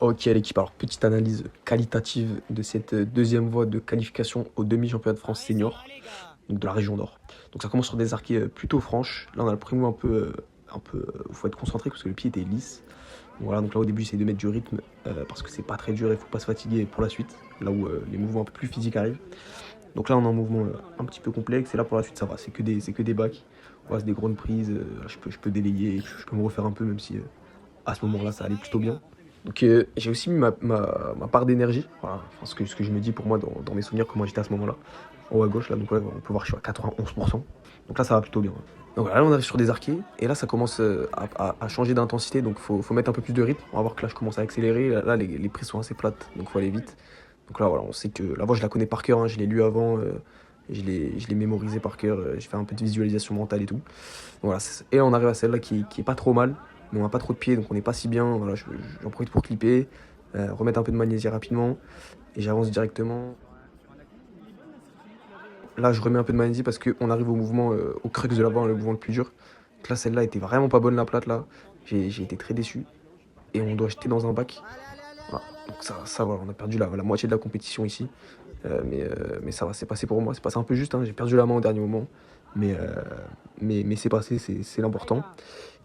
Ok, l'équipe. Alors, petite analyse qualitative de cette deuxième voie de qualification au demi-championnat de France senior, donc de la région Nord. Donc, ça commence sur des arqués plutôt franches. Là, on a le premier mot faut être concentré parce que le pied était lisse. Donc, voilà, donc là, au début, j'essaie de mettre du rythme parce que c'est pas très dur et faut pas se fatiguer pour la suite. Là où les mouvements un peu plus physiques arrivent. Donc là, on a un mouvement un petit peu complexe et là, pour la suite, ça va. C'est que des bacs. Voilà, c'est des grandes prises. Je peux délayer, je peux me refaire un peu, même si à ce moment-là, ça allait plutôt bien. Donc j'ai aussi mis ma part d'énergie, voilà, enfin, ce que je me dis pour moi dans mes souvenirs, comment j'étais à ce moment-là, en haut à gauche, là, donc ouais, on peut voir que je suis à 91%. Donc là ça va plutôt bien. Donc voilà, là on arrive sur des arqués, et là ça commence à changer d'intensité, donc faut mettre un peu plus de rythme. On va voir que là je commence à accélérer, là les prises sont assez plates, donc faut aller vite. Donc là voilà, on sait que la voix je la connais par cœur, hein, je l'ai lu avant, je l'ai mémorisé par cœur, j'ai fait un peu de visualisation mentale et tout. Voilà, et là on arrive à celle-là qui est pas trop mal, mais on n'a pas trop de pieds, donc on n'est pas si bien. Voilà, j'en profite pour clipper, remettre un peu de magnésie rapidement, et j'avance directement. Là, je remets un peu de magnésie parce qu'on arrive au mouvement, au crux de l'avant, le mouvement le plus dur. Donc là, celle-là était vraiment pas bonne, la plate, là. J'ai été très déçu. Et on doit jeter dans un bac. Voilà. Donc ça voilà, on a perdu la moitié de la compétition ici. Mais ça va, c'est passé pour moi. C'est passé un peu juste, hein. J'ai perdu la main au dernier moment. Mais c'est passé, c'est l'important.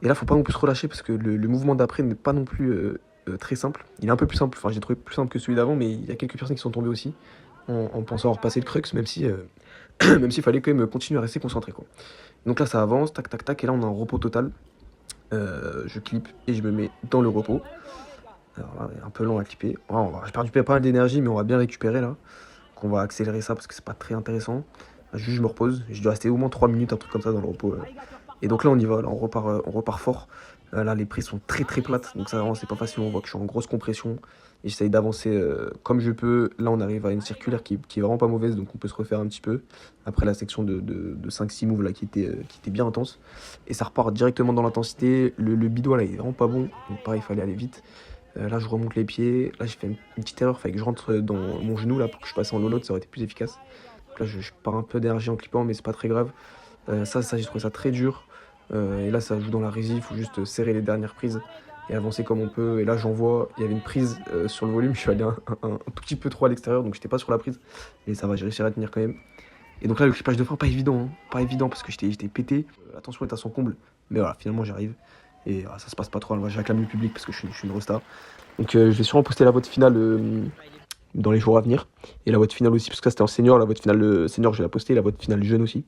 Et là, faut pas non plus se relâcher parce que le mouvement d'après n'est pas non plus très simple. Il est un peu plus simple, enfin j'ai trouvé plus simple que celui d'avant, mais il y a quelques personnes qui sont tombées aussi en pensant avoir passé le crux, même si même s'il fallait quand même continuer à rester concentré, quoi. Donc là, ça avance, tac, tac, tac, et là, on a un repos total. Je clip et je me mets dans le repos. Alors là, un peu long à clipper. J'ai perdu pas mal d'énergie, mais on va bien récupérer là. Donc on va accélérer ça parce que c'est pas très intéressant. Là, juste, je me repose. Je dois rester au moins 3 minutes, un truc comme ça dans le repos. Et donc là, on y va. Là, on repart fort. Là, les prises sont très très plates. Donc ça, vraiment, c'est pas facile. On voit que je suis en grosse compression. Et j'essaye d'avancer comme je peux. Là, on arrive à une circulaire qui est vraiment pas mauvaise. Donc on peut se refaire un petit peu. Après la section de 5-6 moves là, qui était bien intense. Et ça repart directement dans l'intensité. Le bidois là, il est vraiment pas bon. Donc pareil, il fallait aller vite. Là, je remonte les pieds. Là, j'ai fait une petite erreur. Il fallait que je rentre dans mon genou là pour que je passe en low-load. Ça aurait été plus efficace. Donc là, je pars un peu d'énergie en clippant, mais c'est pas très grave. Ça j'ai trouvé ça très dur. Et là, ça joue dans la résie. Il faut juste serrer les dernières prises et avancer comme on peut. Et là, j'en vois. Il y avait une prise sur le volume. Je suis allé un tout petit peu trop à l'extérieur, donc j'étais pas sur la prise. Mais ça va, j'ai réussi à tenir quand même. Et donc là, le clippage de fin, pas évident, hein. Pas évident parce que j'étais pété. La tension est à son comble. Mais voilà, finalement, j'arrive. Et ça se passe pas trop. Moi, j'acclame le public parce que je suis une resta. Donc je vais sûrement poster la vote finale dans les jours à venir. Et la vote finale aussi, parce que ça c'était en senior. La vote finale senior, je vais la poster. La vote finale jeune aussi.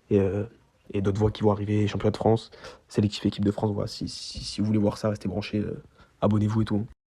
Et, euh, et d'autres voix qui vont arriver. Championnat de France, sélectif équipe de France. Voilà, si vous voulez voir ça, restez branchés. Abonnez-vous et tout.